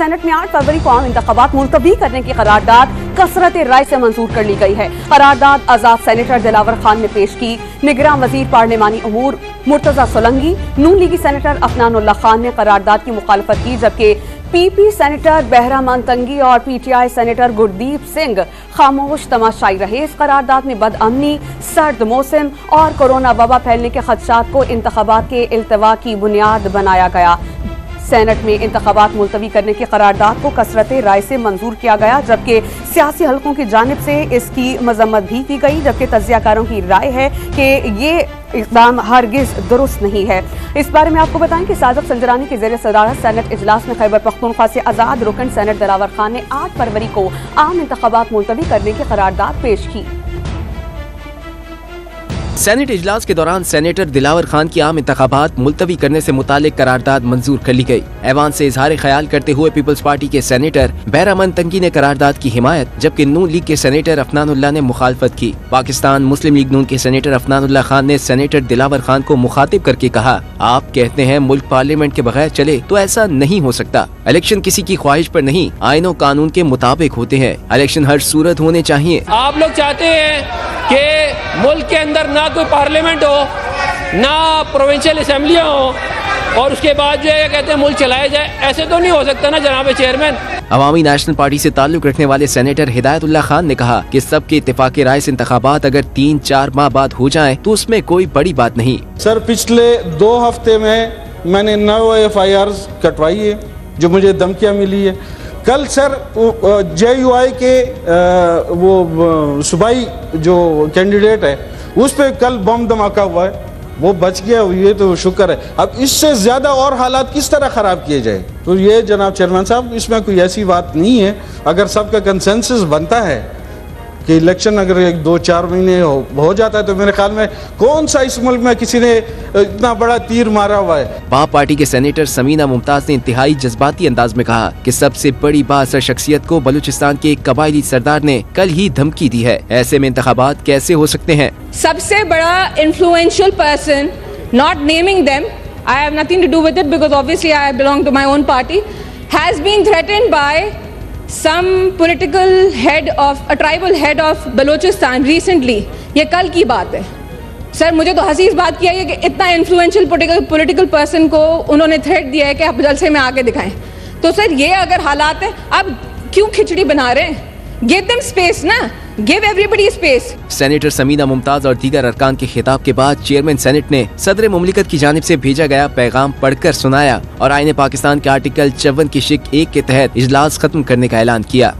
Senate में 8 फरवरी को आम इंतखाबात मुलतवी करने की करारदाद कसरत राय से मंजूर कर ली गई है। करारदाद आजाद सेनेटर दिलावर खान ने पेश की। निगरान वजीर पार्लिमानी अमूर मुर्तजा सोलंगी, नून लीगी सेनेटर अफनानुल्लाह खान ने करारदाद की मुखालफत की, जबकि पीपी सेनेटर बहरामान तंगी और पीटीआई सेनेटर गुरदीप सिंह खामोश तमाशाई रहे। इस करारदाद में बदअमनी, सर्द मौसम और कोरोना वबा फैलने के खदशात को इंतखाबात के इल्तवा की बुनियाद बनाया गया। सेनेट में इंतखाबात मुलतवी करने की करारदाद को कसरत राय से मंजूर किया गया, जबकि सियासी हलकों की जानिब से इसकी मजम्मत भी की गई, जबकि तज्जियाकारों की राय है कि ये इक़दाम हरगिज दुरुस्त नहीं है। इस बारे में आपको बताएं कि सादिक सलजरानी के ज़ेर सदारत सेनेट इजलास में खैबर पख्तूनख्वा से आज़ाद रुकन सेनेट दिलावर खान ने 8 फरवरी को आम इंतखाबात मुलतवी करने की करारदाद पेश की। सेनेट इजलास के दौरान सेनेटर दिलावर खान की आम इंतखाबात मुलतवी करने से मुतालिक करारदाद मंजूर कर ली गई। ऐवान से इजहार ख्याल करते हुए पीपल्स पार्टी के सेनेटर बहरामान तंगी ने करारदाद की हिमायत, जबकि नून लीग के सेनेटर अफनानुल्लाह ने मुखालफत की। पाकिस्तान मुस्लिम लीग नून के सेनेटर अफनानुल्लाह खान ने सेनेटर दिलावर खान को मुखातिब करके कहा, आप कहते हैं मुल्क पार्लियामेंट के बगैर चले, तो ऐसा नहीं हो सकता। इलेक्शन किसी की ख्वाहिश पर नहीं, आईन और कानून के मुताबिक होते हैं। इलेक्शन हर सूरत होने चाहिए। आप लोग चाहते हैं कि मुल्क के अंदर ना कोई पार्लियामेंट हो, ना प्रोविंशियल असेंबलियां हो, और उसके बाद जो है कहते हैं मुल्क चलाया जाए। ऐसे तो नहीं हो सकता ना जनाब चेयरमैन। अवामी नेशनल पार्टी से ताल्लुक रखने वाले सेनेटर हिदायतुल्लाह खान ने कहा कि सबके इत्तेफाक राय से इंतखाबात अगर 3-4 माह बाद हो जाएं, तो उसमें कोई बड़ी बात नहीं। सर, पिछले 2 हफ्ते में मैंने 9 FIR कटवाई है जो मुझे धमकियाँ मिली है। कल सर JUI के वो सूबाई जो कैंडिडेट है उस पे कल बम धमाका हुआ है, वो बच गया, ये तो शुक्र है। अब इससे ज्यादा और हालात किस तरह खराब किए जाए, तो ये जनाब चेयरमैन साहब इसमें कोई ऐसी बात नहीं है। अगर सबका कंसेंसस बनता है कि इलेक्शन अगर 1-2-4 महीने हो जाता है, तो मेरे ख्याल में कौन सा इस मुल्क में किसी ने इतना बड़ा तीर मारा हुआ है। बाप पार्टी के सेनेटर समीना मुमताज ने इंतहाई जज्बाती अंदाज में कहा कि सबसे बड़ी बाअसर शख्सियत को बलूचिस्तान के एक कबायली सरदार ने कल ही धमकी दी है। ऐसे में इंतखाबात कैसे हो सकते हैं? सबसे बड़ा influential person, not naming them, I have nothing to do with it because obviously I belong to my own party, has been threatened by some political head of a tribal head of Balochistan recently। ये कल की बात है sir. मुझे तो हंसी इस बात की आई है कि इतना इन्फ्लुएंशियल पॉलिटिकल पर्सन को उन्होंने थ्रेट दिया है कि आप जलसे में आके दिखाएं। तो सर ये अगर हालात है, अब क्यों खिचड़ी बना रहे हैं? गिव देम स्पेस ना, give everybody space. Senator Samina Mumtaz और दीगर अरकान के खिताब के बाद चेयरमैन सेनेट ने सदर मुमलिकत की जानिब से भेजा गया पैगाम पढ़कर सुनाया और आईन पाकिस्तान के आर्टिकल 54 की शिक 1 के तहत इजलास खत्म करने का ऐलान किया।